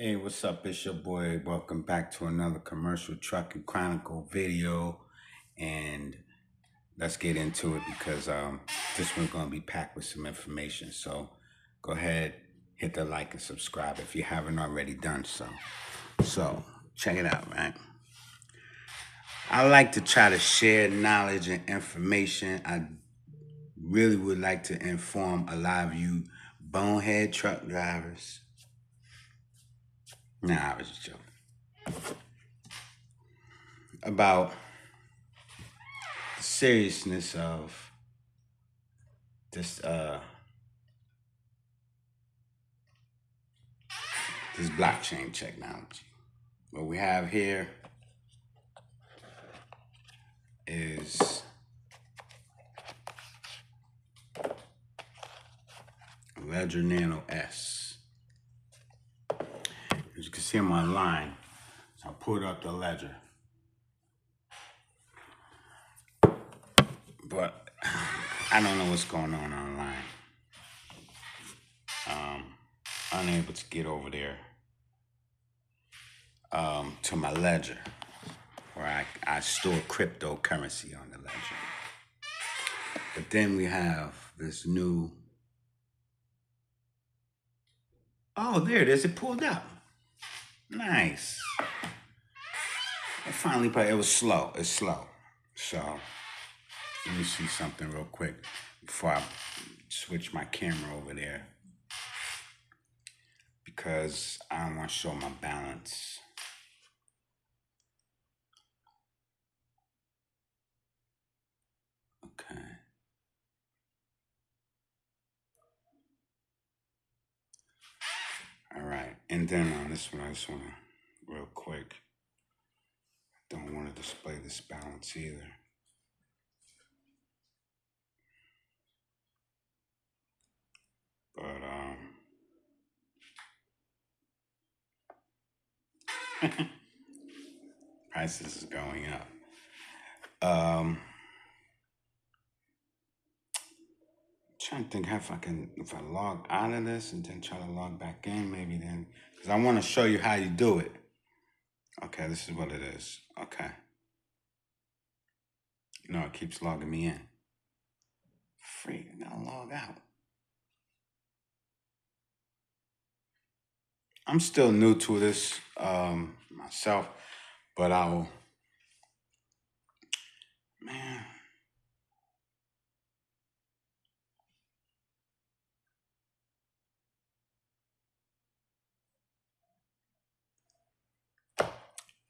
Hey, what's up? It's your boy. Welcome back to another Commercial Trucking Chronicle video. And let's get into it because this one's going to be packed with some information. So go ahead, hit the like and subscribe if you haven't already done so. So check it out, right? I like to try to share knowledge and information. I really would like to inform a lot of you bonehead truck drivers. Nah, I was just joking. About the seriousness of this this blockchain technology. What we have here is Ledger Nano S. As you can see, I'm online, so I pulled up the Ledger. But I don't know what's going on online. Unable to get over there to my Ledger, where I store cryptocurrency on the Ledger. But then we have this new, oh, there it is, it pulled up. Nice. I finally played. It was slow. It's slow. So let me see something real quick before I switch my camera over there, because I don't want to show my balance. Okay. All right. And then on this one, I just want to, real quick, don't want to display this balance either. But prices is going up. Trying to think if I log out of this and then try to log back in, maybe then, because I want to show you how you do it. Okay, this is what it is. Okay. No, it keeps logging me in. Freak, I gotta log out. I'm still new to this myself, but man.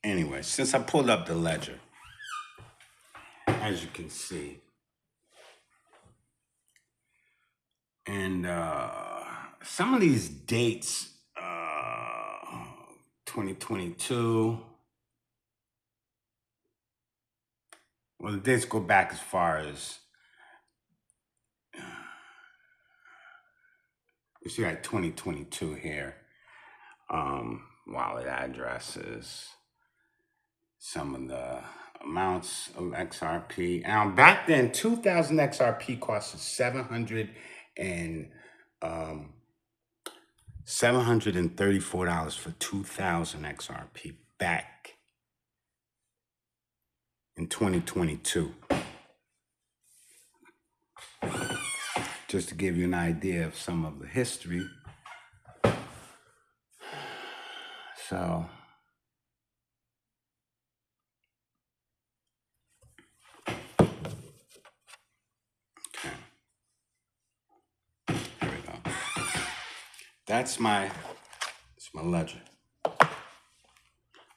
Anyway, since I pulled up the Ledger, as you can see, and some of these dates, 2022, well, the dates go back as far as, you see like 2022 here, wallet addresses, some of the amounts of XRP. Now back then, 2,000 XRP cost $734 for 2,000 XRP back in 2022. Just to give you an idea of some of the history. So that's my Ledger.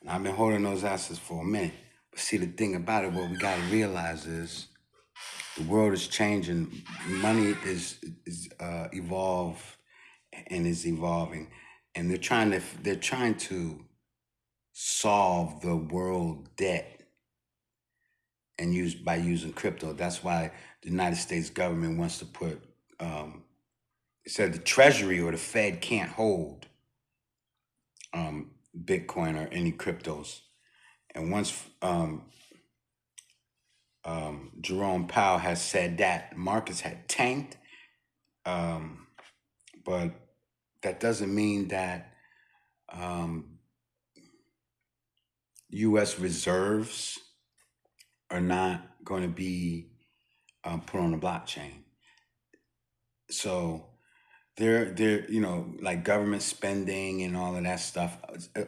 And I've been holding those assets for a minute. But see, the thing about it, what we got to realize is the world is changing. Money is evolved and is evolving, and they're trying to solve the world debt and by using crypto. That's why the United States government wants to put. It said the Treasury or the Fed can't hold Bitcoin or any cryptos. And once Jerome Powell has said that, markets had tanked, but that doesn't mean that um, U.S. reserves are not going to be put on the blockchain. So like government spending and all of that stuff.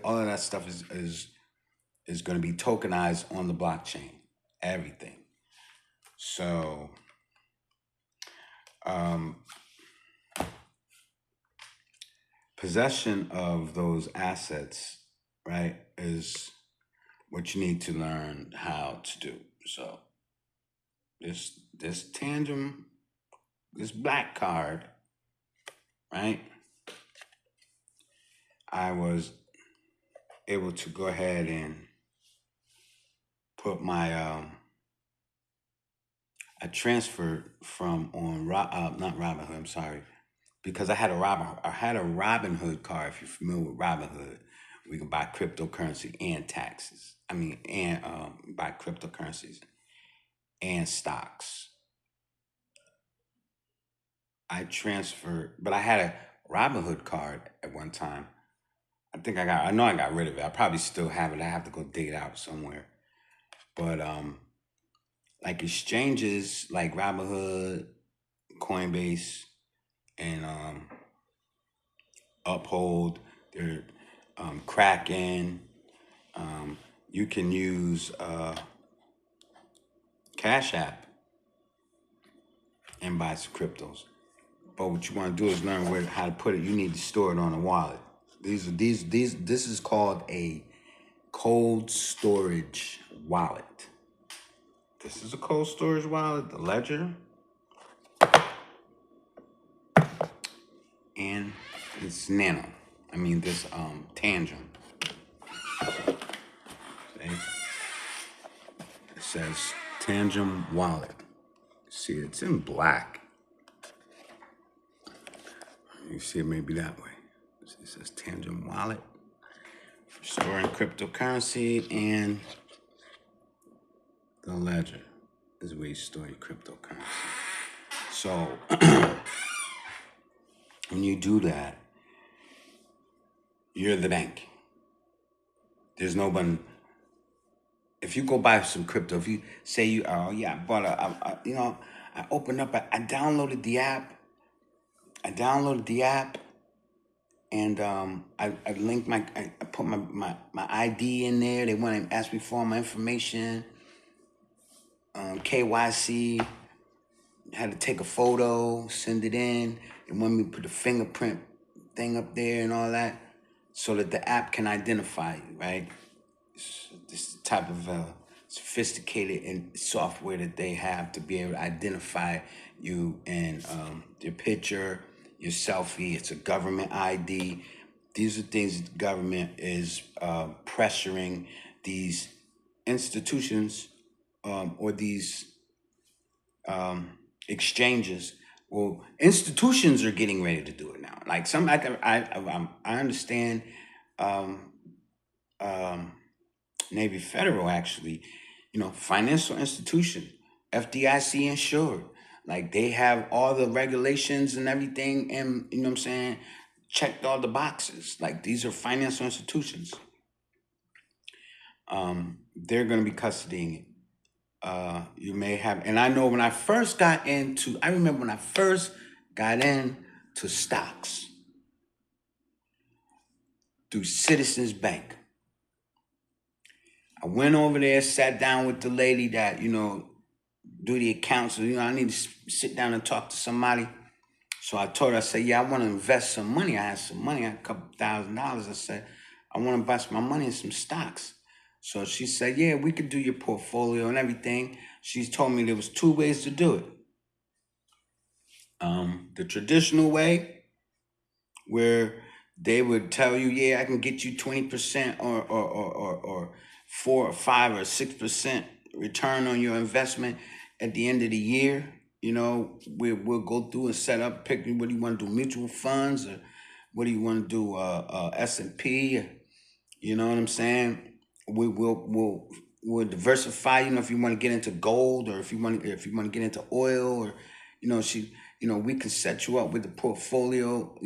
All of that stuff is going to be tokenized on the blockchain. Everything. So um, possession of those assets, right, is what you need to learn how to do. So this tangent, this black card, right? I was able to go ahead and put my I transferred from on not Robinhood. I'm sorry, because I had a Robinhood card. If you're familiar with Robinhood, we can buy cryptocurrency and taxes. I mean, and buy cryptocurrencies and stocks. I transferred, but I had a Robinhood card at one time. I know I got rid of it. I probably still have it. I have to go dig it out somewhere. But like exchanges like Robinhood, Coinbase, and Uphold, they're Kraken. You can use Cash App and buy some cryptos. But what you want to do is learn how to put it. You need to store it on a wallet. This is called a cold storage wallet. This is a cold storage wallet, the Ledger, and it's Nano. I mean this Tangent. See? It says Tangent Wallet. See, it's in black. You see it maybe that way. It says Tangent Wallet for storing cryptocurrency, and the Ledger is where you store your cryptocurrency. So when you do that, you're the bank. There's no one. If you go buy some crypto, if you say I bought I opened up, I downloaded the app. And I linked I put my ID in there. They want to ask me for all my information. KYC. Had to take a photo, send it in. They want me to put the fingerprint thing up there and all that, so that the app can identify you, right? This type of sophisticated and software that they have to be able to identify you, and your picture, your selfie. It's a government ID. These are things that the government is pressuring these institutions or these exchanges. Well, institutions are getting ready to do it now. Like I understand Navy Federal, actually, financial institution, FDIC insured. Like they have all the regulations and everything, and you know what I'm saying, checked all the boxes. Like these are financial institutions. They're going to be custodying it. You may have, and I know I remember when I first got into stocks through Citizens Bank. I went over there, sat down with the lady that, do the accounts. I need to sit down and talk to somebody. So I told her, I said, yeah, I want to invest some money. I had some money, I had a couple $1,000. I said, I want to invest my money in some stocks. So she said, yeah, we could do your portfolio and everything. She told me there was 2 ways to do it. The traditional way, where they would tell you, yeah, I can get you 20% or 4 or 5 or 6% return on your investment at the end of the year. We'll go through and set up, pick what do you want to do, mutual funds, or what do you want to do, S&P, you know what I'm saying? We'll diversify. If you want to get into gold, or if you want to get into oil, or we can set you up with a portfolio.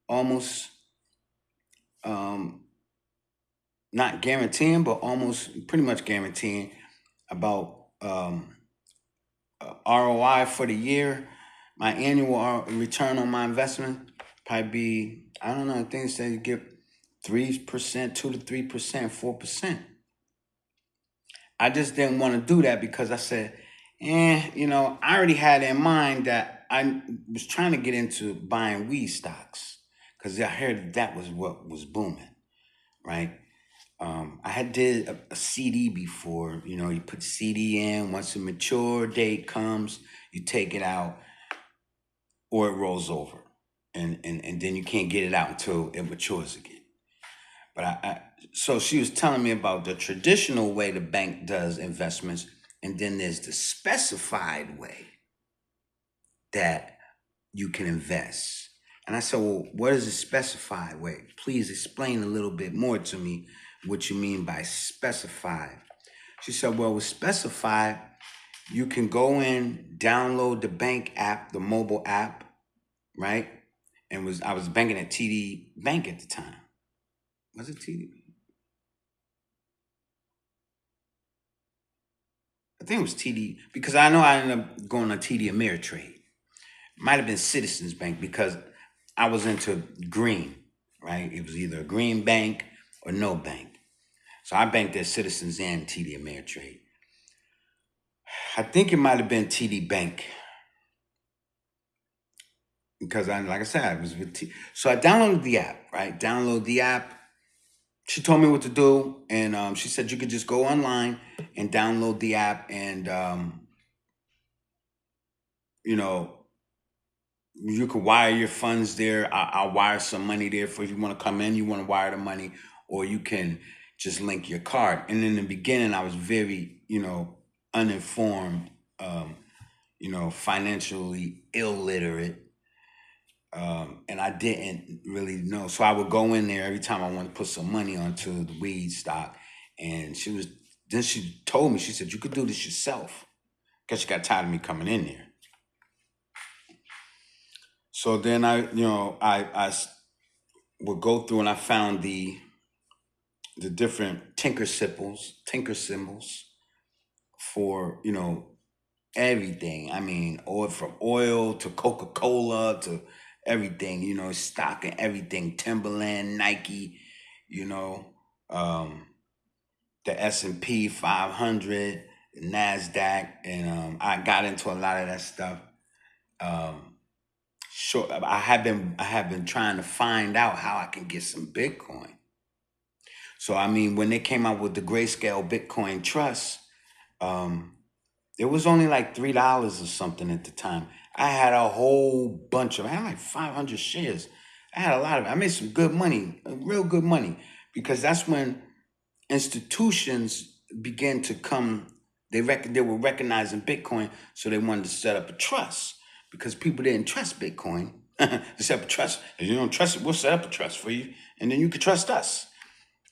Almost not guaranteeing, but almost pretty much guaranteeing about ROI for the year. My annual return on my investment probably be, I don't know, things say you get 3%, 2 to 3%, 4%. I just didn't want to do that because I said, I already had in mind that I was trying to get into buying weed stocks because I heard that was what was booming, right? I had did a CD before. You put CD in. Once the mature date comes, you take it out, or it rolls over, and then you can't get it out until it matures again. But so she was telling me about the traditional way the bank does investments, and then there's the specified way that you can invest. And I said, well, what is a specified way? Please explain a little bit more to me what you mean by specified. She said, well, with specified, you can go in, download the bank app, the mobile app, right? I was banking at TD Bank at the time. Was it TD? I think it was TD because I know I ended up going on TD Ameritrade. Might have been Citizens Bank because I was into green, right? It was either a green bank or no bank. So I banked at Citizens and TD Ameritrade. I think it might have been TD Bank because like I said, I was with So I downloaded the app, right? Download the app. She told me what to do, and she said you could just go online and download the app, and you know you could wire your funds there. I'll wire some money there for if you want to come in, you want to wire the money, or you can just link your card. And in the beginning, I was very, uninformed, financially illiterate, and I didn't really know. So I would go in there every time I wanted to put some money onto the weed stock, and then she told me, she said, you could do this yourself, because she got tired of me coming in there. So then I would go through and I found the different tinker symbols for everything. I mean, from oil to Coca-Cola to everything. Stock and everything. Timberland, Nike. You know, um, the S&P 500, the Nasdaq, and I got into a lot of that stuff. Um, sure, I have been trying to find out how I can get some Bitcoin. So I mean, when they came out with the Grayscale Bitcoin Trust, um, it was only like $3 or something at the time. I had a whole bunch of. I had like 500 shares. I had a lot of. I made some good money, real good money, because that's when institutions began to come. They were recognizing Bitcoin, so they wanted to set up a trust because people didn't trust Bitcoin. They set up a trust. If you don't trust it, we'll set up a trust for you, and then you can trust us.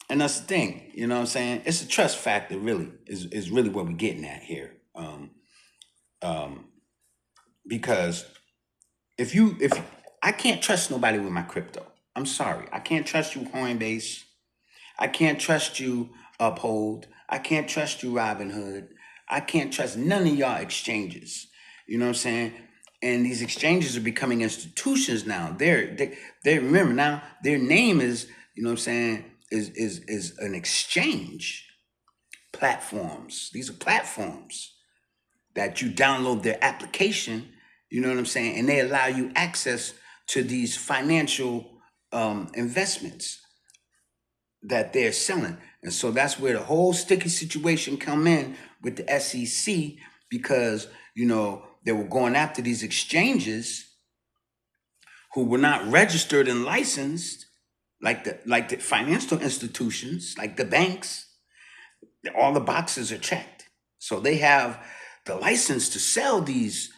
And that's the thing, you know what I'm saying? It's a trust factor, really, is really what we're getting at here. Um, because if I can't trust nobody with my crypto. I'm sorry. I can't trust you, Coinbase. I can't trust you, Uphold. I can't trust you, Robinhood. I can't trust none of y'all exchanges. You know what I'm saying? And these exchanges are becoming institutions now. They remember now their name is, you know what I'm saying, is an exchange. Platforms. These are platforms that you download their application, you know what I'm saying, and they allow you access to these financial investments that they're selling. And so that's where the whole sticky situation come in with the SEC, because they were going after these exchanges who were not registered and licensed, like the financial institutions, like the banks. All the boxes are checked, so they have the license to sell these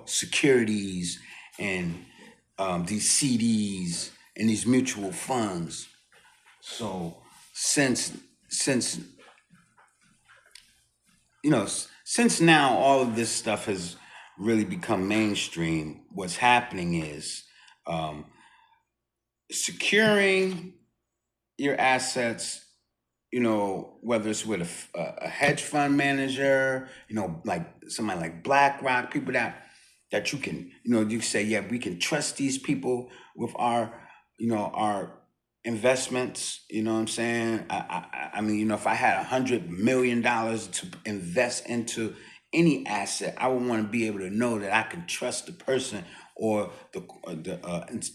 securities and these CDs and these mutual funds. So since since now all of this stuff has really become mainstream, what's happening is um, securing your assets, whether it's with a hedge fund manager, like somebody like BlackRock, people that you can, you say, yeah, we can trust these people with our investments. You know what I'm saying? I mean, if I had $100 million to invest into any asset, I would want to be able to know that I can trust the person or the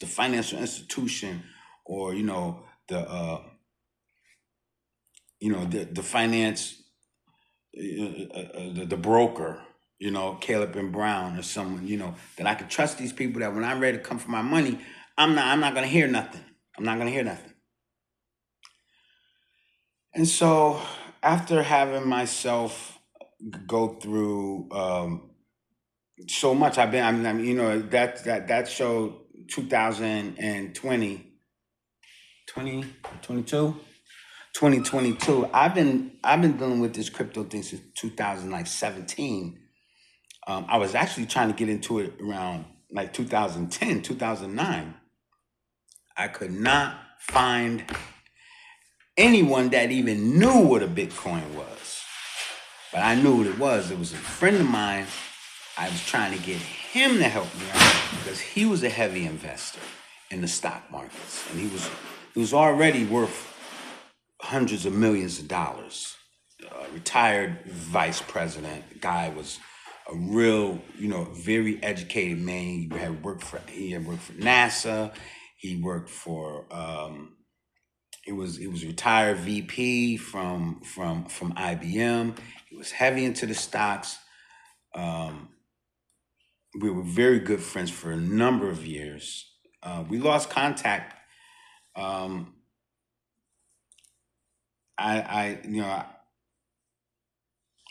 financial institution, or the finance, the broker, Caleb and Brown, or someone, that I can trust these people, that when I'm ready to come for my money, I'm not gonna hear nothing. I'm not gonna hear nothing. And so, after having myself go through so much, I mean, that show 2020, 2022. I've been dealing with this crypto thing since 2017. I was actually trying to get into it around like 2010, 2009. I could not find anyone that even knew what a Bitcoin was. But I knew what it was. It was a friend of mine. I was trying to get him to help me out because he was a heavy investor in the stock markets. And he was already worth hundreds of millions of dollars. Retired vice president. Guy was a real, very educated man. He had worked for NASA. He worked for he was retired VP from IBM. He was heavy into the stocks. Um, we were very good friends for a number of years. We lost contact. Um, I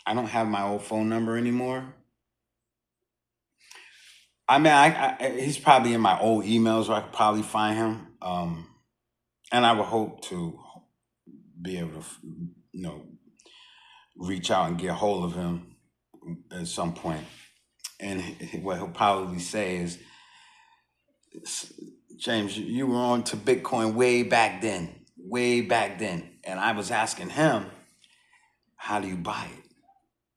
don't have my old phone number anymore. I mean, he's probably in my old emails where I could probably find him. And I would hope to be able to, reach out and get a hold of him at some point. And what he'll probably say is, James, you were on to Bitcoin way back then, way back then. And I was asking him, how do you buy it?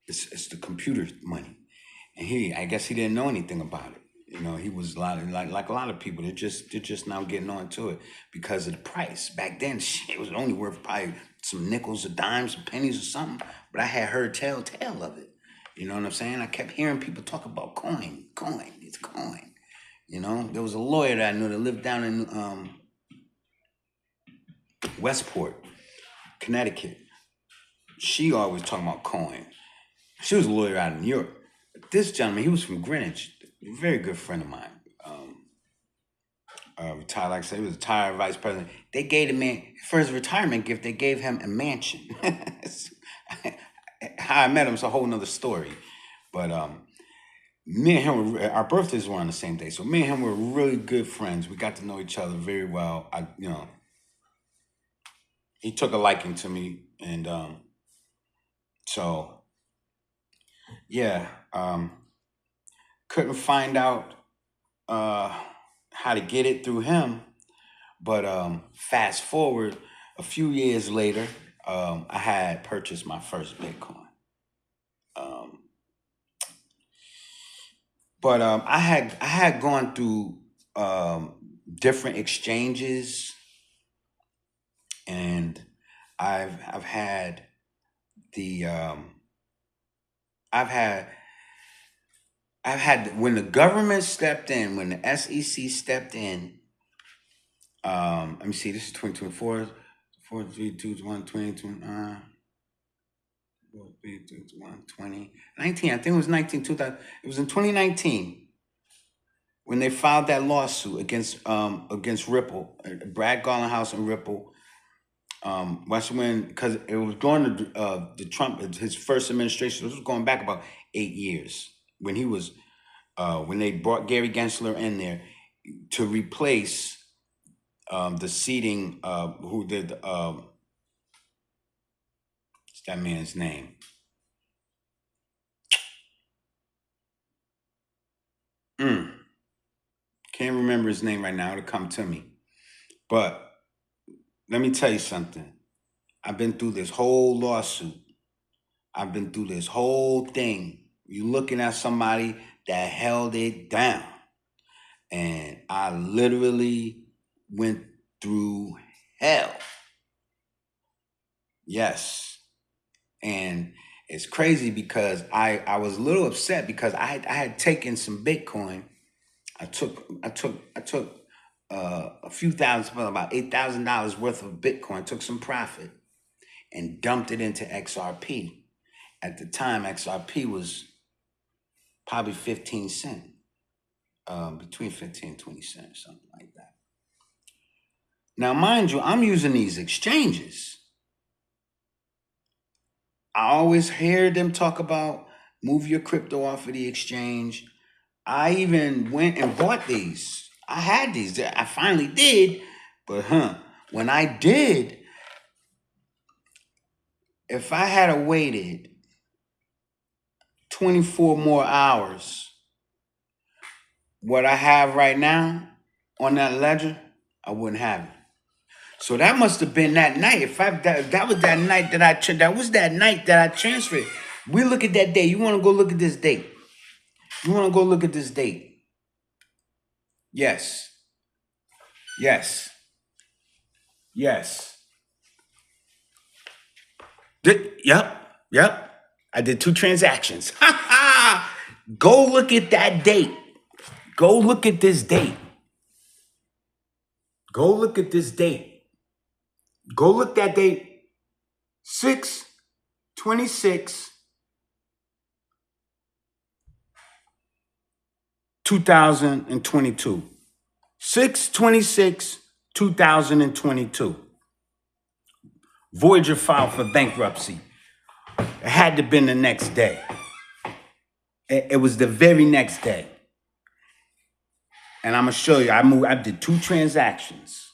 It's the computer money. And I guess he didn't know anything about it. He was a lot of, like a lot of people. They're just now getting onto it because of the price. Back then, shit, it was only worth probably some nickels or dimes or pennies or something. But I had heard tell of it. You know what I'm saying? I kept hearing people talk about coin, it's coin. There was a lawyer that I knew that lived down in Westport, Connecticut. She always talking about coin. She was a lawyer out of New York. This gentleman, he was from Greenwich, a very good friend of mine. Retired, like I said, he was a retired vice president. They gave the man, for his retirement gift, they gave him a mansion. How I met him is a whole nother story. But me and him, our birthdays were on the same day. So me and him were really good friends. We got to know each other very well. He took a liking to me. And so, yeah, couldn't find out uh, how to get it through him. But fast forward a few years later, I had purchased my first Bitcoin. Um, but I had gone through different exchanges, and I've had the I've had when the government stepped in, when the SEC stepped in. Let me see. This is 2024, 4, 3, 2, 1, 20, 20, 19. I think it was 19, 2000. It was in 2019 when they filed that lawsuit against Ripple, Brad Garlinghouse and Ripple. That's when, because it was going to the Trump, his first administration. This was going back about 8 years when when they brought Gary Gensler in there to replace the seating. Who did? What's that man's name? Mm, can't remember his name right now. It'll come to me. But let me tell you something. I've been through this whole lawsuit. I've been through this whole thing. You looking at somebody that held it down. And I literally went through hell. Yes. And it's crazy because I was a little upset because I had taken some Bitcoin. I took a few thousand, about $8,000 worth of Bitcoin, took some profit and dumped it into XRP. At the time, XRP was probably 15 cents, between 15 and 20 cents, something like that. Now, mind you, I'm using these exchanges. I always hear them talk about move your crypto off of the exchange. I even went and bought these. I had these. I finally did. But when I did, if I had waited 24 more hours, what I have right now on that ledger, I wouldn't have it. So that must have been that night. If that was that night that I transferred. We look at that date. You want to go look at this date? You want to go look at this date? Yes. Yes. Yes. Yep. I did 2 transactions. Go look at that date. Go look at this date. Go look at this date. Go look that date. 6/26/2022. 6/26/2022. Voyager filed for bankruptcy. It had to have been the next day. It was the very next day. And I'm gonna show you. I did 2 transactions.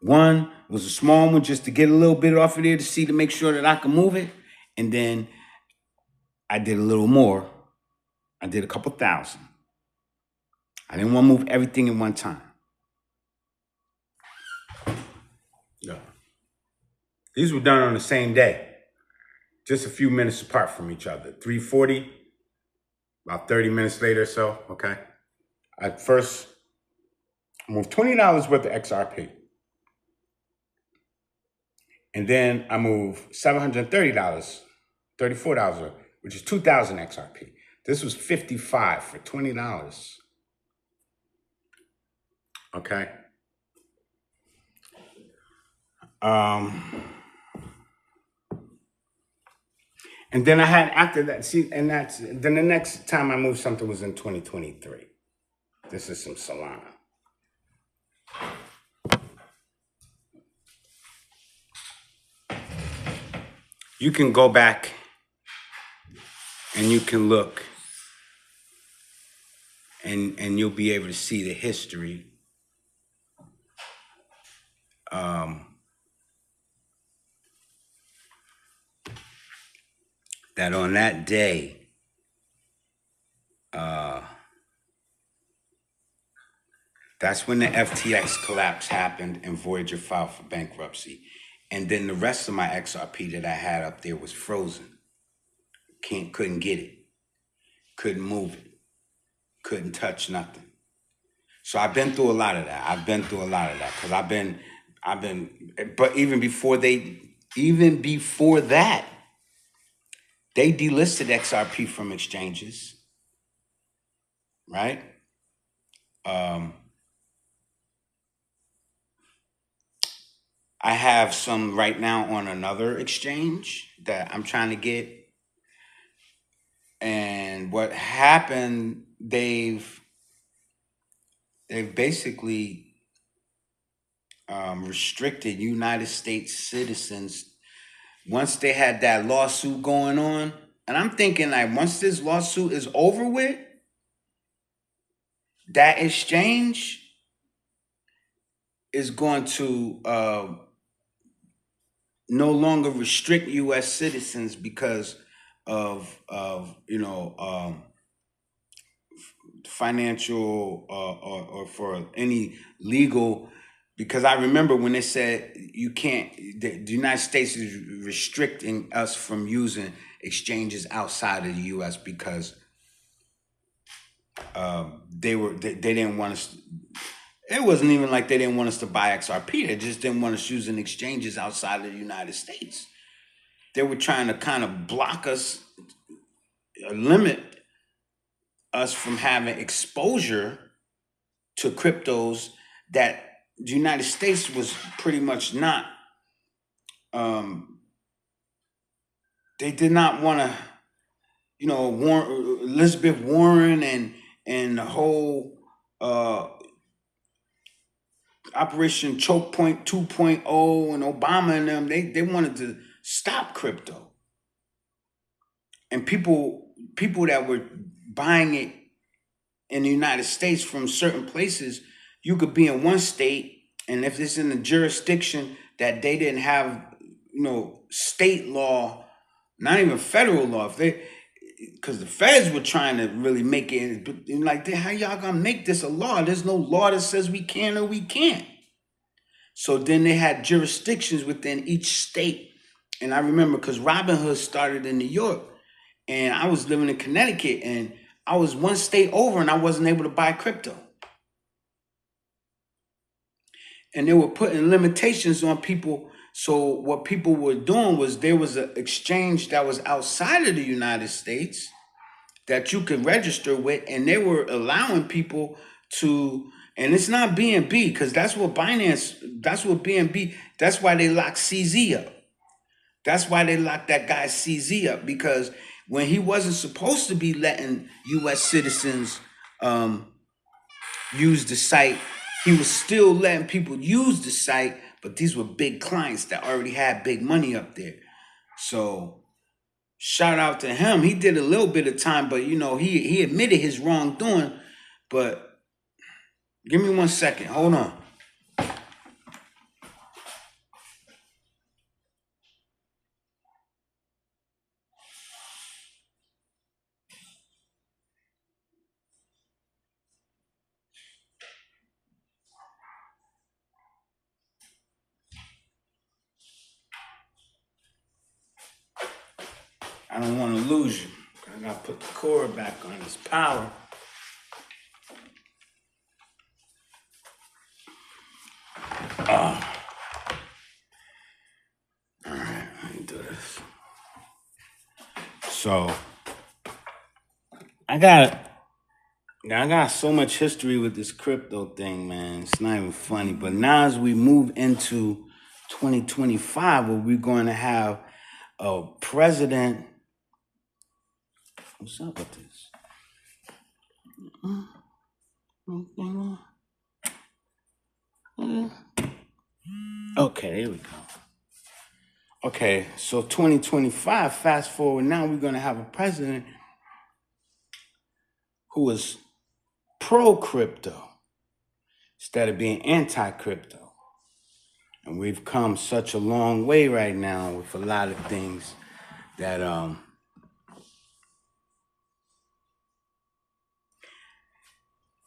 One was a small one just to get a little bit off of there to make sure that I can move it. And then I did a little more. I did a couple thousand. I didn't want to move everything in one time. Yeah. These were done on the same day, just a few minutes apart from each other. 3:40, about 30 minutes later or so, okay? I first moved $20 worth of XRP. And then I moved $730, $34, which is 2,000 XRP. This was 55 for $20. Okay. And then I had after that, then the next time I moved something was in 2023. This is some Solana. You can go back and you can look and you'll be able to see the history. That on that day, that's when the FTX collapse happened and Voyager filed for bankruptcy. And then the rest of my XRP that I had up there was frozen. Couldn't get it. Couldn't move it. Couldn't touch nothing. So I've been through a lot of that. Because but even before that, they delisted XRP from exchanges, right? I have some right now on another exchange that I'm trying to get. And what happened, they've basically restricted United States citizens once they had that lawsuit going on. And I'm thinking, like, once this lawsuit is over with, that exchange is going to no longer restrict U.S. citizens because of financial or for any legal because I remember when they said you can't, the United States is restricting us from using exchanges outside of the U.S. because they didn't want us. It wasn't even like they didn't want us to buy XRP. They just didn't want us using exchanges outside of the United States. They were trying to kind of block us, limit us from having exposure to cryptos that the United States was pretty much not. They did not want to, Elizabeth Warren and the whole Operation Choke Point 2.0 and Obama and them. They wanted to stop crypto, and people that were buying it in the United States from certain places, you could be in one state, and if it's in a jurisdiction that they didn't have, state law, not even federal law, because the feds were trying to really make it, but like, how y'all gonna make this a law? There's no law that says we can or we can't. So then they had jurisdictions within each state. And I remember because Robinhood started in New York, and I was living in Connecticut, and I was one state over and I wasn't able to buy crypto. And they were putting limitations on people. So what people were doing was there was an exchange that was outside of the United States that you could register with, and they were allowing people to, and it's not BNB, because that's what BNB, that's why they locked CZ up. That's why they locked that guy CZ up, because when he wasn't supposed to be letting U.S. citizens use the site, he was still letting people use the site, but these were big clients that already had big money up there. So shout out to him. He did a little bit of time, but he admitted his wrongdoing. But give me 1 second. Hold on. I don't want to lose you. I gotta put the cord back on this power. All right, let me do this. So I got so much history with this crypto thing, man. It's not even funny. But now as we move into 2025, where we're going to have a president. What's up with this? Okay, here we go. Okay, so 2025, fast forward now, we're going to have a president who is pro-crypto instead of being anti-crypto. And we've come such a long way right now with a lot of things that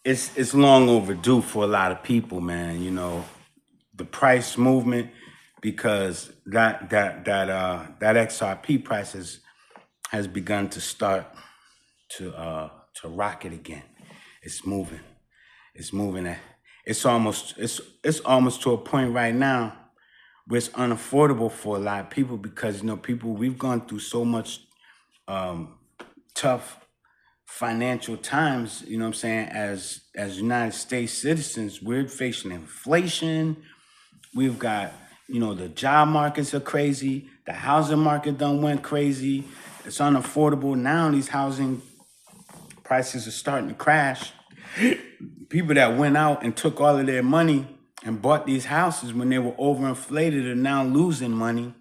it's long overdue for a lot of people, man. The price movement, because that XRP price has begun to start to rocket again. It's moving. It's moving. It's almost to a point right now where it's unaffordable for a lot of people, because we've gone through so much tough financial times, what I'm saying, as United States citizens. We're facing inflation. We've got, the job markets are crazy. The housing market done went crazy. It's unaffordable. Now these housing prices are starting to crash. People that went out and took all of their money and bought these houses when they were overinflated are now losing money.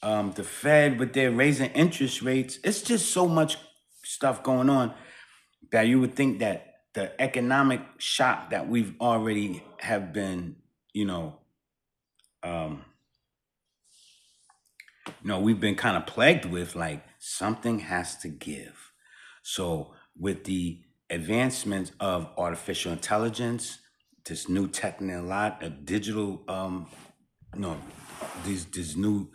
The Fed, with their raising interest rates, it's just so much stuff going on that you would think that the economic shock that we've already have been, we've been kind of plagued with, like, something has to give. So with the advancement of artificial intelligence, this new digital these new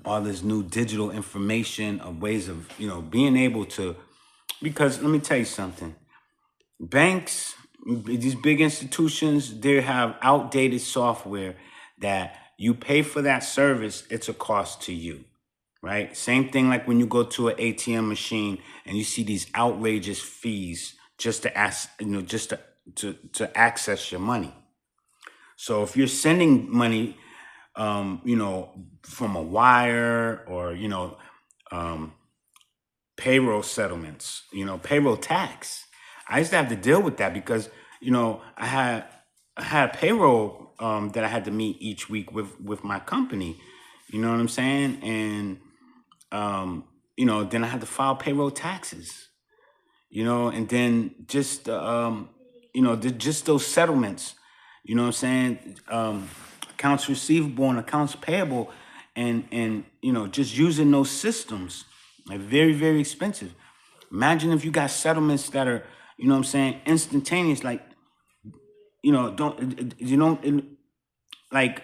all this new digital information of ways of being able to, because let me tell you something. Banks, these big institutions, they have outdated software that you pay for that service, it's a cost to you, right? Same thing like when you go to an ATM machine and you see these outrageous fees just to ask, just to access your money. So if you're sending money, from a wire or, payroll settlements, payroll tax. I used to have to deal with that because, I had payroll that I had to meet each week with my company. You know what I'm saying? And then I had to file payroll taxes. And then just just those settlements. You know what I'm saying? Accounts receivable and accounts payable, and just using those systems, like very, very expensive. Imagine if you got settlements that are, instantaneous, like, like,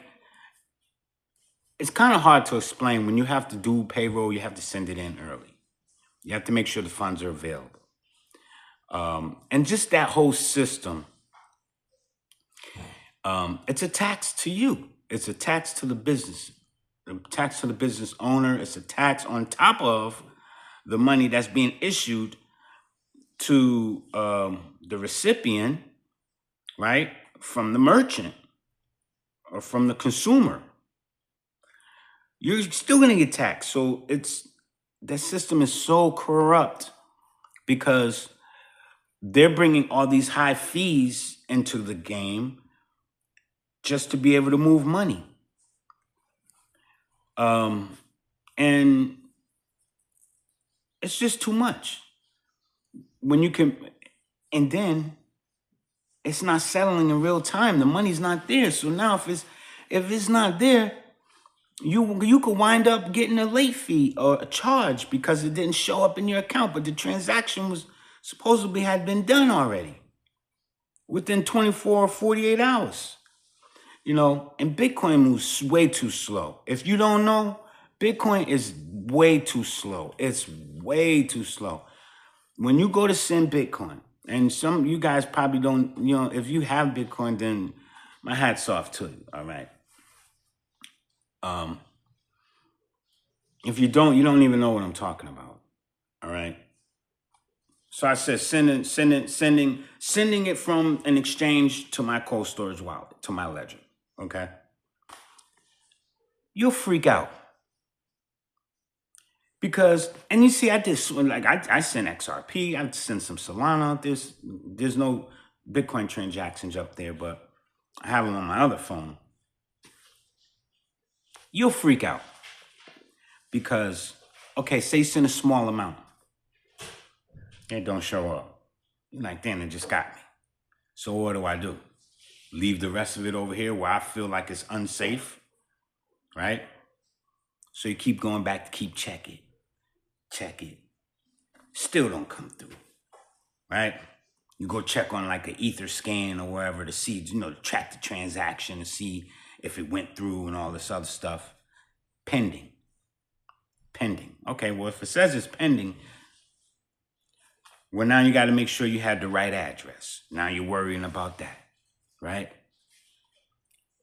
it's kind of hard to explain. When you have to do payroll, you have to send it in early. You have to make sure the funds are available. And just that whole system, it's a tax to you. It's a tax to the business, a tax to the business owner. It's a tax on top of the money that's being issued to the recipient, right? From the merchant or from the consumer. You're still going to get taxed. So that system is so corrupt because they're bringing all these high fees into the game just to be able to move money. And it's just too much. When you can, and then it's not settling in real time. The money's not there. So now if it's not there, you could wind up getting a late fee or a charge because it didn't show up in your account, but the transaction was supposedly had been done already within 24 or 48 hours. And Bitcoin moves way too slow. If you don't know, Bitcoin is way too slow. It's way too slow. When you go to send Bitcoin, and some of you guys probably don't, if you have Bitcoin, then my hat's off to you, all right? If you don't, you don't even know what I'm talking about, all right? So I said sending it from an exchange to my cold storage wallet, to my ledger, okay? You'll freak out. Because, and you see, I send XRP, I send some Solana. There's no Bitcoin transactions up there, but I have them on my other phone. You'll freak out. Because, okay, say you send a small amount. It don't show up. You're like, damn, it just got me. So what do? Leave the rest of it over here where I feel like it's unsafe, right? So you keep going back to keep check it. Still don't come through, right? You go check on like an Etherscan or wherever to see, to track the transaction to see if it went through and all this other stuff. Pending. Okay, well, if it says it's pending, well, now you got to make sure you had the right address. Now you're worrying about that, right?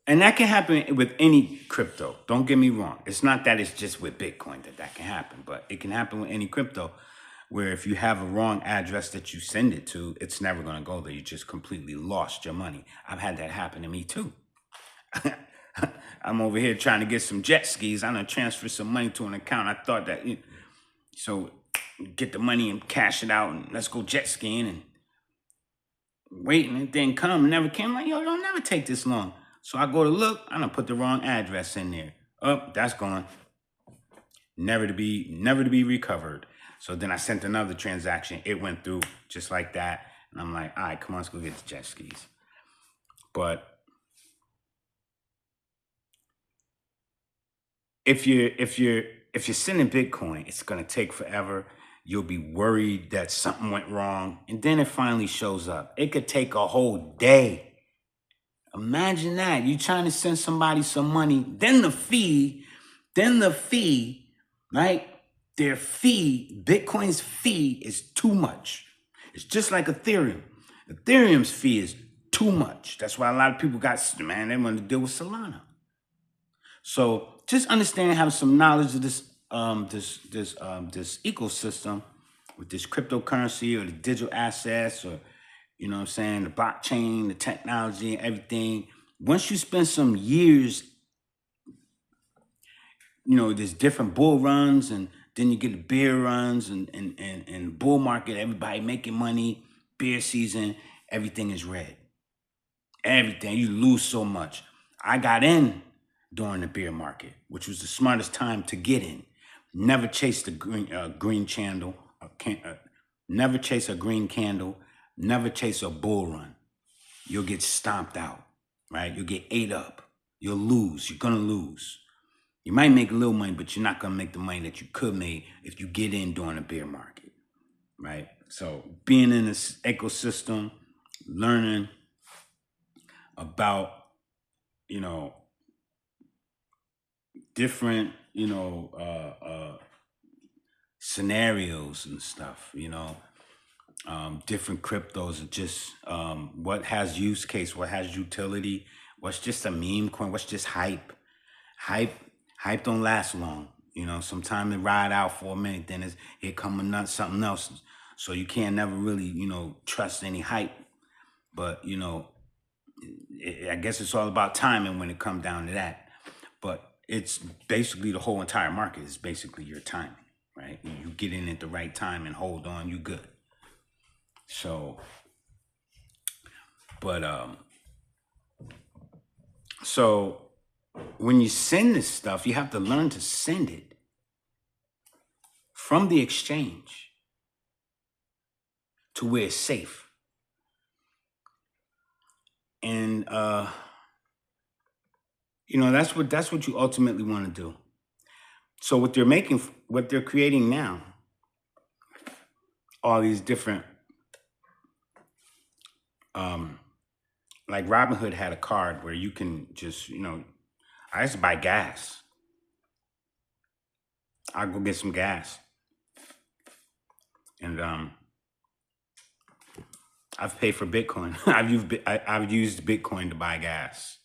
And that can happen with any crypto. Don't get me wrong. It's not that it's just with Bitcoin that can happen, but it can happen with any crypto where if you have a wrong address that you send it to, it's never going to go there. You just completely lost your money. I've had that happen to me too. I'm over here trying to get some jet skis. I'm going to transfer some money to an account. I thought that, so get the money and cash it out and let's go jet skiing, and waiting, and it didn't come, and never came. I'm like, yo, it'll never take this long. So I go to look, I done put the wrong address in there. Oh, that's gone. Never to be recovered. So then I sent another transaction. It went through just like that. And I'm like, all right, come on, let's go get the jet skis. But if you're sending Bitcoin, it's gonna take forever. You'll be worried that something went wrong, and then it finally shows up. It could take a whole day Imagine that. You trying to send somebody some money, then the fee, right? Their fee, Bitcoin's fee is too much. It's just like Ethereum. Ethereum's fee is too much. That's why a lot of people got, man, they want to deal with Solana. So just understanding, having some knowledge of this this ecosystem with this cryptocurrency or the digital assets, or you know what I'm saying, the blockchain, the technology, and everything. Once you spend some years, you know, there's different bull runs, and then you get the bear runs, and bull market, everybody making money. Bear season, everything is red. Everything, you lose so much. I got in during the bear market, which was the smartest time to get in. Never chase the green candle. Never chase a green candle. Never chase a bull run. You'll get stomped out, right? You'll get ate up. You'll lose. You're gonna lose. You might make a little money, but you're not gonna make the money that you could make if you get in during a bear market, right? So being in this ecosystem, learning about, you know, different, you know, scenarios and stuff, you know, different cryptos, and just what has use case, what has utility, what's just a meme coin, what's just hype. Hype don't last long. You know, sometimes it ride out for a minute, then it come something else. So you can't never really, you know, trust any hype. But, you know, I guess it's all about timing when it comes down to that. But it's basically the whole entire market is basically your timing, right? You get in at the right time and hold on, you good. So, but so when you send this stuff, you have to learn to send it from the exchange to where it's safe. And you know, that's what you ultimately want to do. So what they're creating now, all these different like Robinhood had a card where you can just, you know, I used to buy gas. I'll go get some gas. And I've paid for Bitcoin. I've used Bitcoin to buy gas.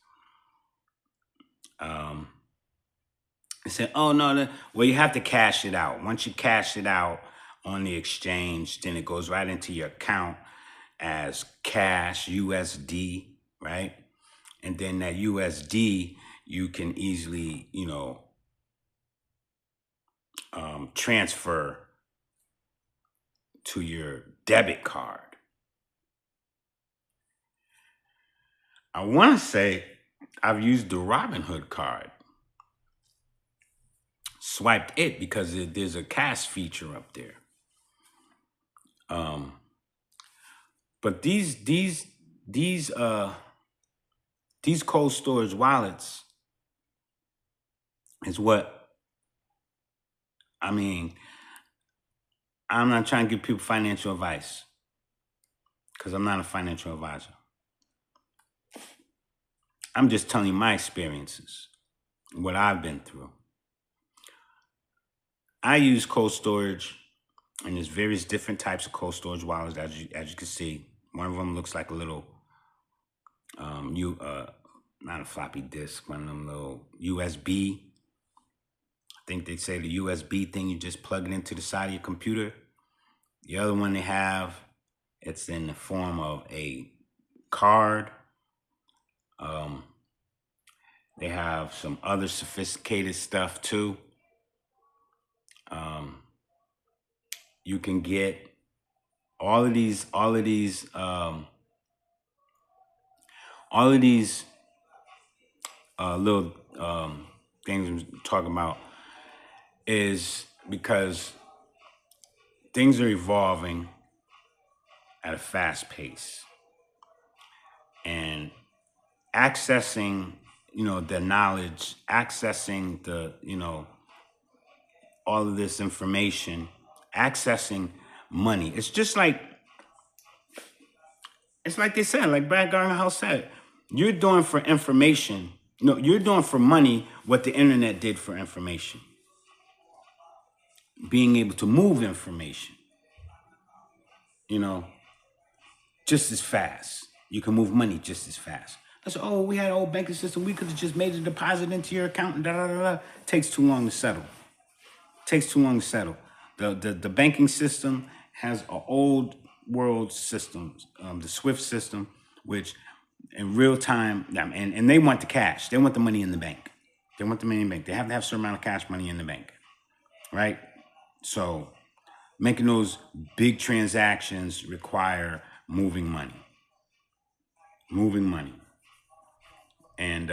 They said, oh no, well, you have to cash it out. Once you cash it out on the exchange, then it goes right into your account as cash, USD, right? And then that USD, you can easily, you know, transfer to your debit card. I want to say I've used the Robinhood card, swiped it because there's a cash feature up there. But these cold storage wallets is what, I mean, I'm not trying to give people financial advice because I'm not a financial advisor. I'm just telling you my experiences, what I've been through. I use cold storage, and there's various different types of cold storage wallets. As you can see, one of them looks like a little, not a floppy disk, one of them little USB. I think they say the USB thing, you just plug it into the side of your computer. The other one they have, it's in the form of a card. They have some other sophisticated stuff too. You can get all of these little things I'm talking about is because things are evolving at a fast pace, and accessing, you know, the knowledge, accessing the, you know, all of this information, accessing money. It's just like, it's like they said, like Brad Garnerhouse said, You're doing for information. No, you're doing for money what the internet did for information. Being able to move information, you know, just as fast. You can move money just as fast. I said, oh, we had an old banking system. We could have just made a deposit into your account and da da da da. Takes too long to settle. Takes too long to settle. The banking system has an old world system, the SWIFT system, which in real time, and they want the cash. They want the money in the bank. They want the money in the bank. They have to have a certain amount of cash money in the bank, right? So making those big transactions require moving money. And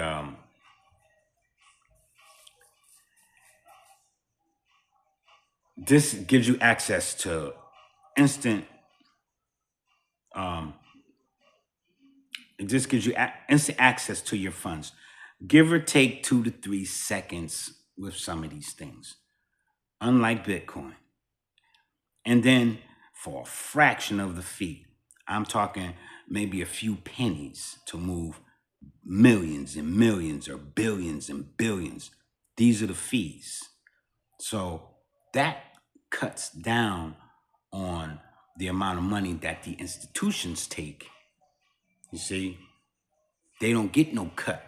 this gives you access to instant it just gives you instant access to your funds, give or take 2 to 3 seconds with some of these things, unlike Bitcoin. And then for a fraction of the fee, I'm talking maybe a few pennies to move millions and millions or billions and billions. These are the fees. So that cuts down on the amount of money that the institutions take. You see, they don't get no cut.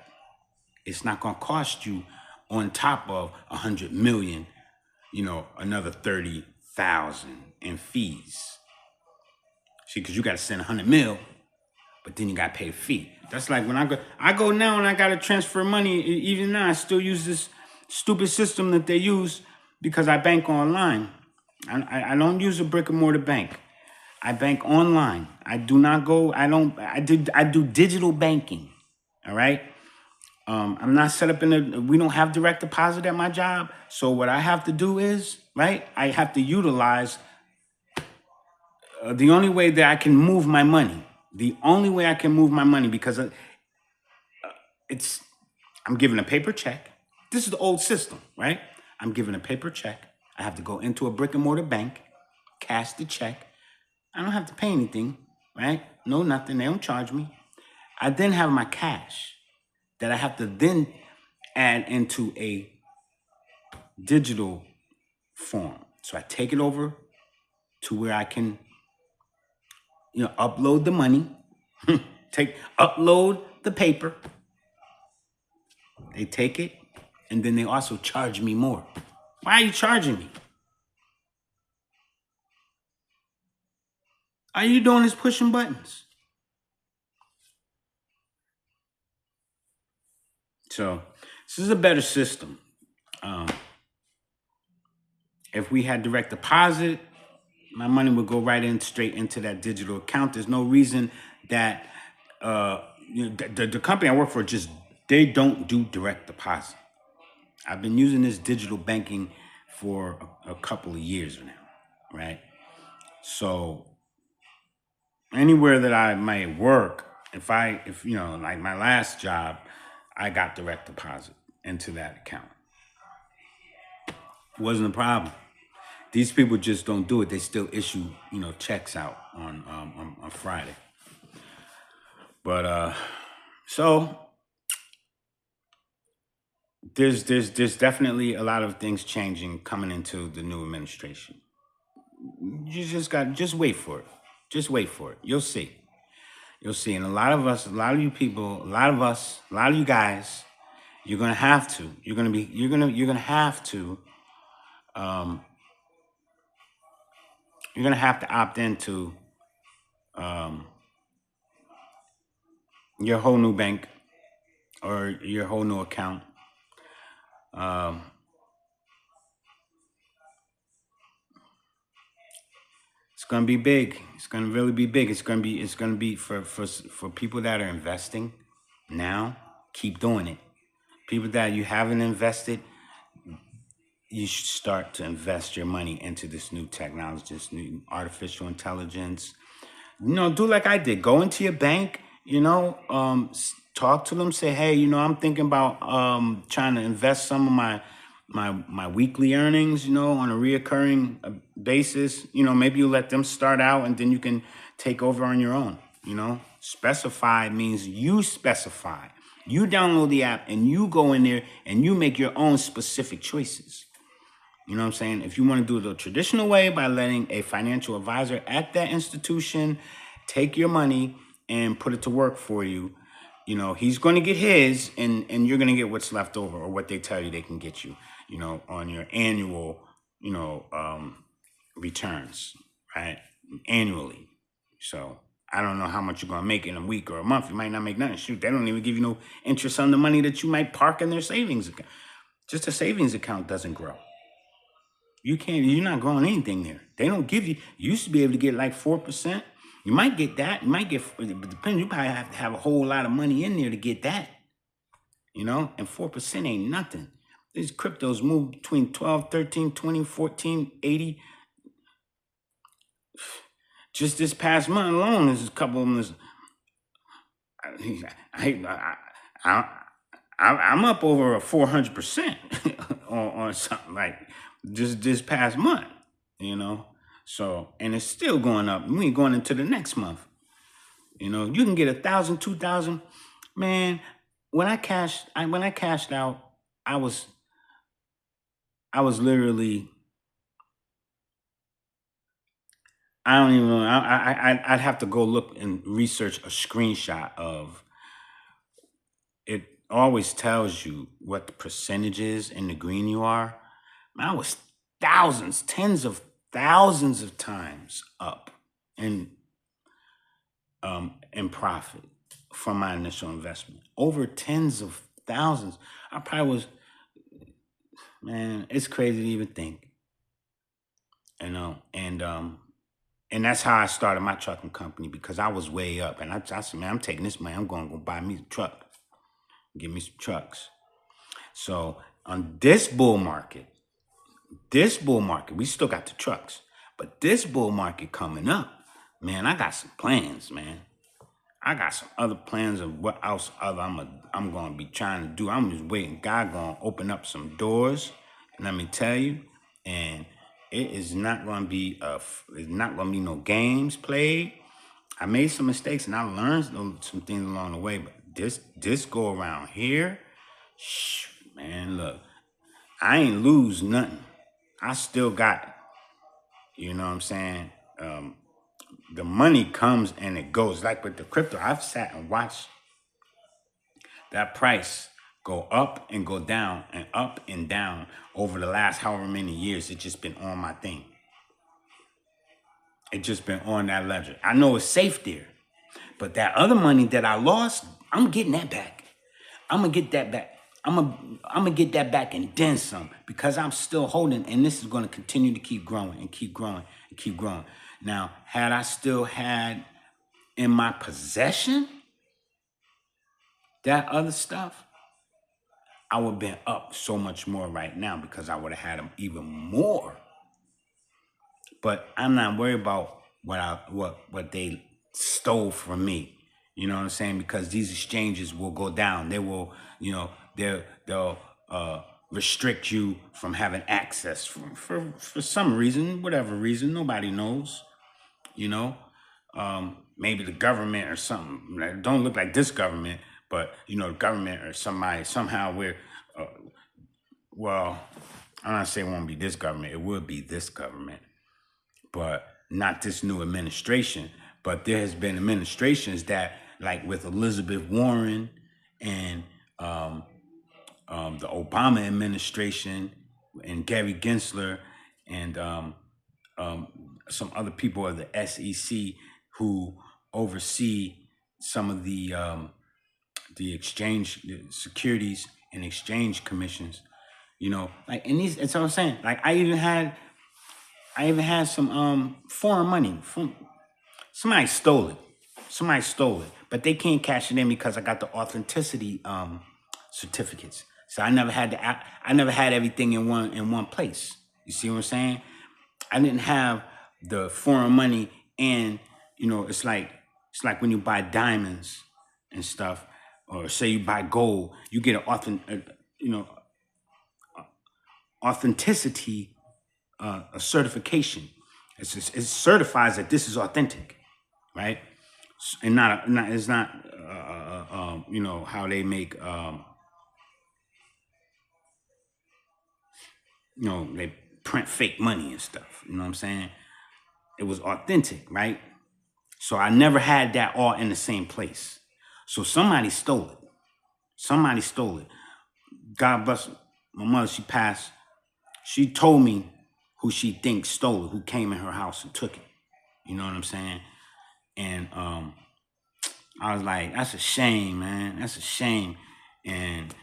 It's not going to cost you on top of 100 million, another 30,000 in fees. See, because you got to send 100 mil, but then you got to pay the fee. That's like when I go now and I got to transfer money. Even now, I still use this stupid system that they use because I bank online. I don't use a brick and mortar bank. I bank online. I do not go. I do digital banking. All right. I'm not set up we don't have direct deposit at my job. So what I have to do is, right, I have to utilize the only way that I can move my money. The only way I can move my money because I'm given a paper check. This is the old system, right? I'm given a paper check. I have to go into a brick and mortar bank, cash the check. I don't have to pay anything, right? No, nothing. They don't charge me. I then have my cash that I have to then add into a digital form. So I take it over to where I can, upload the money, upload the paper. They take it, and then they also charge me more. Why are you charging me? All you doing is pushing buttons. So this is a better system. If we had direct deposit, my money would go straight into that digital account. There's no reason that the company I work for they don't do direct deposit. I've been using this digital banking for a couple of years now, right? So anywhere that I might work, if like my last job, I got direct deposit into that account. Wasn't a problem. These people just don't do it. They still issue, checks out on Friday. But so there's definitely a lot of things changing coming into the new administration. You just wait for it. Just wait for it. You'll see. And a lot of us, a lot of you people, a lot of us, a lot of you guys, you're gonna have to. You're gonna have to. You're gonna have to opt into your whole new bank or your whole new account. It's gonna be big. It's gonna really be big. It's gonna be for people that are investing now. Keep doing it. People that you haven't invested, you should start to invest your money into this new technology, this new artificial intelligence. Do like I did. Go into your bank. Talk to them. Say, hey, I'm thinking about trying to invest some of my weekly earnings, on a reoccurring basis. Maybe you let them start out and then you can take over on your own, Specify means you specify. You download the app and you go in there and you make your own specific choices. You know what I'm saying? If you want to do it the traditional way by letting a financial advisor at that institution take your money and put it to work for you, you know, he's going to get his and you're going to get what's left over or what they tell you they can get you, you know, on your annual, you know, returns, right? Annually. So I don't know how much you're going to make in a week or a month. You might not make nothing. Shoot, they don't even give you no interest on the money that you might park in their savings account. Just a savings account doesn't grow. You're not growing anything there. They don't give you used to be able to get like 4%. You might get that. You might get, it depends. You probably have to have a whole lot of money in there to get that, you know, and 4% ain't nothing. These cryptos move between 12, 13, 20, 14, 80. Just this past month alone, there's a couple of them. I'm up over a 400% on something like just this past month, you know. So, and it's still going up. We ain't going into the next month. You know, you can get 1,000, 2,000. Man, when I cashed out, I was literally, I don't even know. I'd have to go look and research a screenshot of it. Always tells you what the percentage is in the green you are. Man, I was thousands, tens of thousands of times up in profit from my initial investment. Over tens of thousands. I probably was, man, it's crazy to even think. You know, and that's how I started my trucking company because I was way up. And I said, man, I'm taking this money. I'm going to go buy me a truck. Get me some trucks. So on this bull market, we still got the trucks. But this bull market coming up, man, I got some plans, man. I got some other plans of what else I'm going to be trying to do. I'm just waiting. God going to open up some doors. And let me tell you, and it is not going to be no games played. I made some mistakes and I learned some things along the way, but this go around here, man, look, I ain't lose nothing. I still got, you know what I'm saying? The money comes and it goes. Like with the crypto, I've sat and watched that price go up and go down and up and down over the last however many years. It's just been on my thing. It just been on that ledger. I know it's safe there, but that other money that I lost, I'm getting that back. I'm gonna get that back. I'm gonna get that back and then some because I'm still holding, and this is gonna continue to keep growing and keep growing and keep growing. Now, had I still had in my possession that other stuff, I would have been up so much more right now because I would have had them even more. But I'm not worried about what they stole from me. You know what I'm saying? Because these exchanges will go down. They will, you know, they'll restrict you from having access for some reason, whatever reason, nobody knows. You know, maybe the government or something. It don't look like this government, but you know, the government or somebody somehow we're, well, I'm not saying it won't be this government. It would be this government, but not this new administration. But there has been administrations that, like with Elizabeth Warren and the Obama administration and Gary Gensler and some other people of the SEC who oversee some of the exchange, the securities and exchange commissions. You know, like in these, that's what I'm saying. Like I even had some foreign money from somebody stole it, but they can't cash it in because I got the authenticity certificates. So I never had everything in one place. You see what I'm saying? I didn't have the foreign money, and you know, it's like when you buy diamonds and stuff, or say you buy gold, you get authenticity, a certification. It certifies that this is authentic, right? And not it's not you know how they make you know they print fake money and stuff. You know what I'm saying? It was authentic, right? So I never had that all in the same place. So somebody stole it. Somebody stole it. God bless my mother. She passed. She told me who she thinks stole it, who came in her house and took it. You know what I'm saying? And I was like, that's a shame, man. That's a shame. And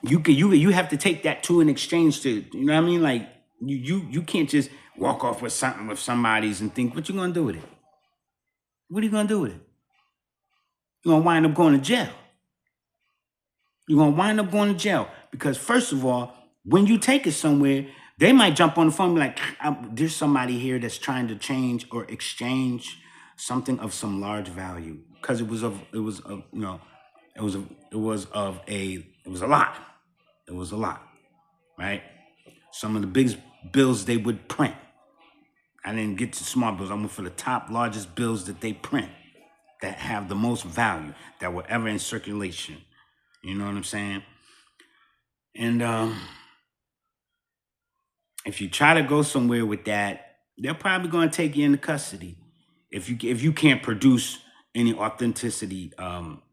you have to take that to an exchange to, you know what I mean? Like you can't just walk off with something with somebody's and think, what you gonna do with it? What are you gonna do with it? You're gonna wind up going to jail. You're gonna wind up going to jail because first of all, when you take it somewhere, they might jump on the phone and be like, there's somebody here that's trying to change or exchange something of some large value because it was of you know it was a lot. It was a lot, right? Some of the biggest bills they would print. I didn't get to small bills. I went for the top largest bills that they print that have the most value that were ever in circulation. You know what I'm saying? And if you try to go somewhere with that, they're probably going to take you into custody. If you can't produce any authenticity,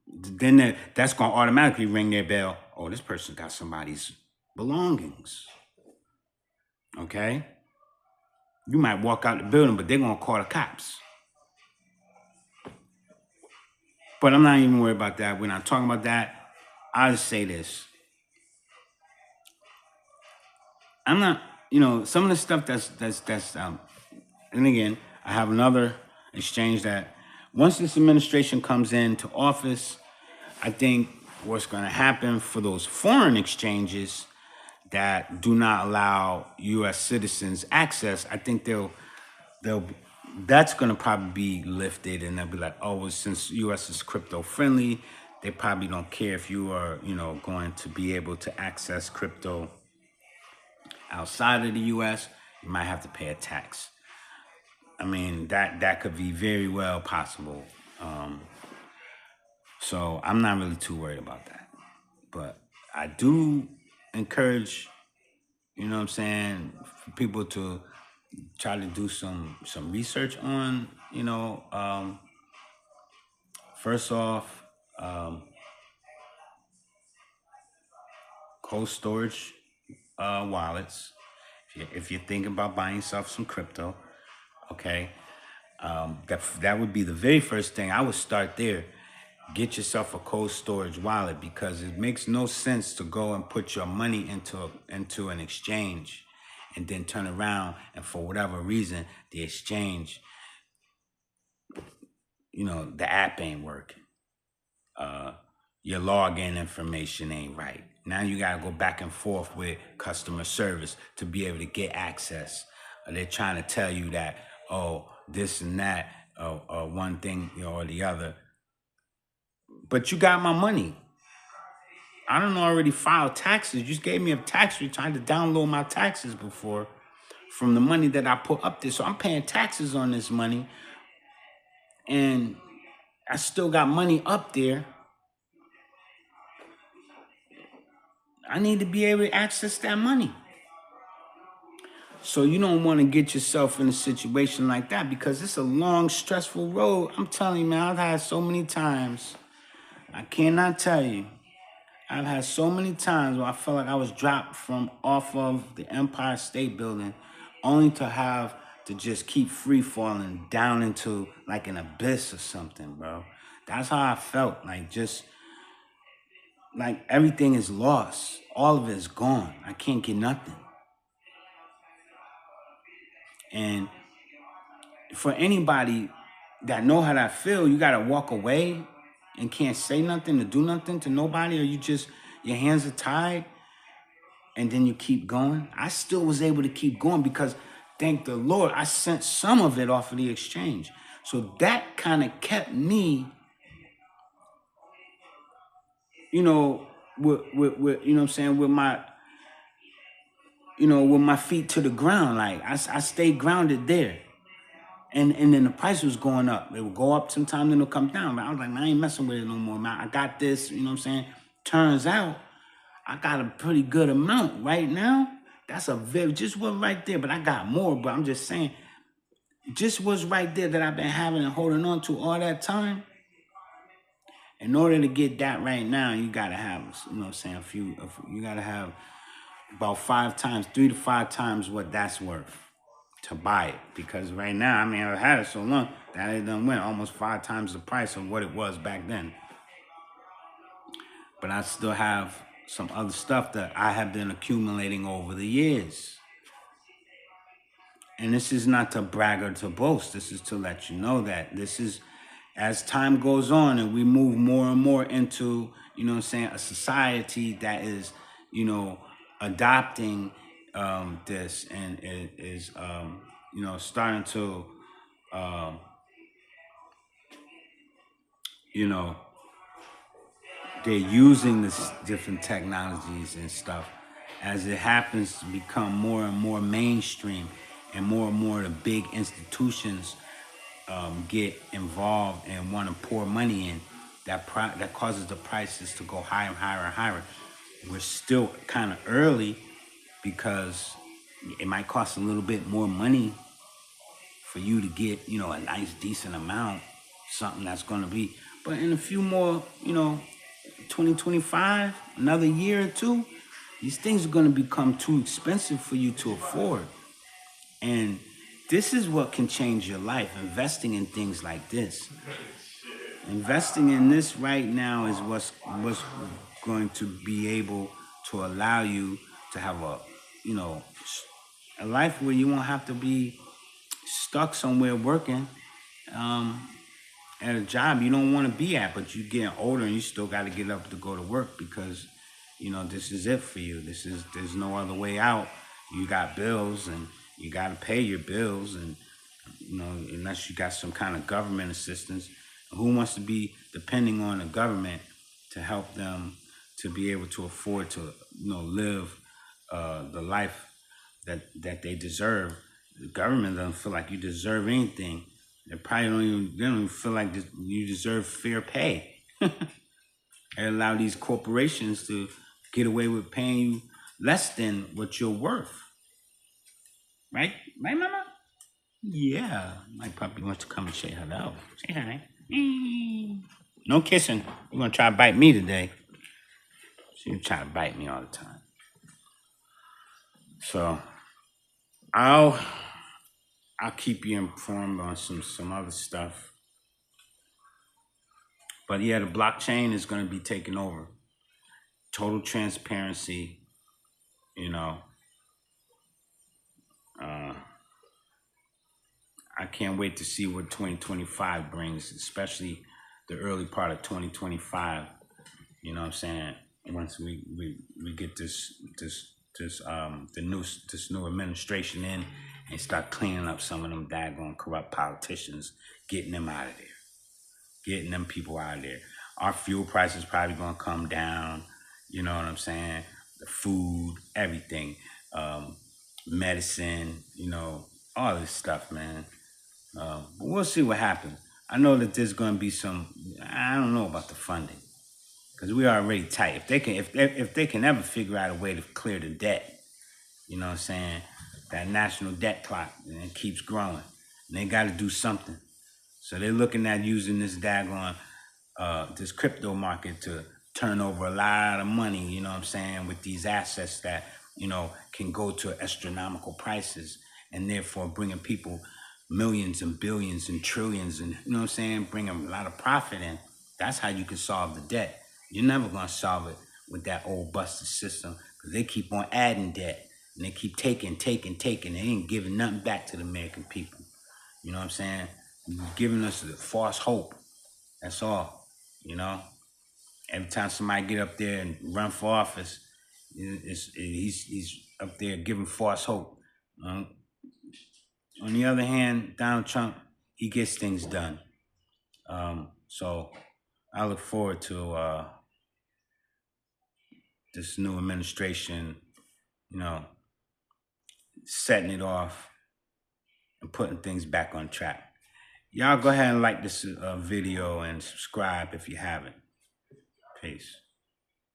then that's going to automatically ring their bell. Oh, this person got somebody's belongings. Okay? You might walk out the building, but they're going to call the cops. But I'm not even worried about that. We're not talking about that. I'll just say this. I'm not, you know, some of the stuff that's and again, I have another exchange that once this administration comes into office, I think what's going to happen for those foreign exchanges that do not allow U.S. citizens access, I think they'll that's going to probably be lifted, and they'll be like, oh, well, since U.S. is crypto friendly, they probably don't care if you are, you know, going to be able to access crypto outside of the U.S. You might have to pay a tax. I mean, that could be very well possible. So I'm not really too worried about that. But I do encourage, you know what I'm saying, for people to try to do some research on, you know, first off, cold storage wallets. If you're thinking about buying yourself some crypto, okay, that would be the very first thing. I would start there. Get yourself a cold storage wallet because it makes no sense to go and put your money into an exchange and then turn around and for whatever reason the exchange, you know, the app ain't working. Your login information ain't right. Now you gotta go back and forth with customer service to be able to get access. They're trying to tell you that, oh, this and that, one thing, you know, or the other. But you got my money. I don't already filed taxes. You just gave me a tax return to download my taxes before from the money that I put up there. So I'm paying taxes on this money. And I still got money up there. I need to be able to access that money. So you don't want to get yourself in a situation like that because it's a long, stressful road. I'm telling you, man, I've had so many times. I cannot tell you. I've had so many times where I felt like I was dropped from off of the Empire State Building only to have to just keep free falling down into like an abyss or something, bro. That's how I felt. Like just like everything is lost. All of it is gone. I can't get nothing. And for anybody that know how that feel, you gotta walk away and can't say nothing to do nothing to nobody, or you just your hands are tied and then you keep going. I still was able to keep going because thank the Lord I sent some of it off of the exchange. So that kind of kept me, you know, with you know what I'm saying, with my, you know, with my feet to the ground. Like I stayed grounded there. And then the price was going up. It would go up sometime, then it'll come down. But I was like, man, I ain't messing with it no more, man. I got this, you know what I'm saying? Turns out I got a pretty good amount right now. That's a very, just one right there, but I got more, but I'm just saying, just was right there that I've been having and holding on to all that time. In order to get that right now, you gotta have, you know what I'm saying, you gotta have about 3 to 5 times what that's worth to buy it. Because right now, I mean, I've had it so long that it done went almost 5 times the price of what it was back then. But I still have some other stuff that I have been accumulating over the years. And this is not to brag or to boast. This is to let you know that this is, as time goes on and we move more and more into, you know what I'm saying, a society that is, you know, adopting this and it is, you know, starting to, you know, they're using this different technologies and stuff as it happens to become more and more mainstream and more of the big institutions get involved and want to pour money in, that causes the prices to go higher and higher and higher. We're still kind of early because it might cost a little bit more money for you to get, you know, a nice decent amount, something that's going to be. But in a few more, you know, 2025, another year or two, these things are going to become too expensive for you to afford. And this is what can change your life, investing in things like this. Investing in this right now is what's going to be able to allow you to have a, you know, a life where you won't have to be stuck somewhere working at a job you don't want to be at, but you're getting older and you still got to get up to go to work because, you know, this is it for you. There's no other way out. You got bills and you got to pay your bills, and, you know, unless you got some kind of government assistance. Who wants to be depending on the government to help them to be able to afford to, you know, live the life that they deserve? The government doesn't feel like you deserve anything. They don't even feel like you deserve fair pay. They allow these corporations to get away with paying you less than what you're worth. Right? Right, Mama? Yeah. My puppy wants to come and say hello. Say hi. No kissing. You're going to try to bite me today. She's trying to bite me all the time. So, I'll keep you informed on some other stuff. But yeah, the blockchain is going to be taking over. Total transparency, you know. I can't wait to see what 2025 brings, especially the early part of 2025. You know what I'm saying? Once we get this new administration in and start cleaning up some of them daggone corrupt politicians, getting them out of there, getting them people out of there. Our fuel prices probably gonna come down. You know what I'm saying? The food, everything, medicine, you know, all this stuff, man. But we'll see what happens. I know that there's gonna be some. I don't know about the funding because we are already tight. If they can ever figure out a way to clear the debt, you know what I'm saying? That national debt clock, and it keeps growing, and they got to do something. So they're looking at using this daggone this crypto market to turn over a lot of money, you know what I'm saying, with these assets that, you know, can go to astronomical prices and therefore bringing people millions and billions and trillions and, you know what I'm saying, bringing a lot of profit in. That's how you can solve the debt. You're never going to solve it with that old busted system because they keep on adding debt and they keep taking. They ain't giving nothing back to the American people. You know what I'm saying? Giving us a false hope. That's all. You know, every time somebody get up there and run for office, he's up there giving false hope. On the other hand, Donald Trump, he gets things done. So I look forward to this new administration, you know, setting it off and putting things back on track. Y'all go ahead and like this video and subscribe if you haven't. Peace.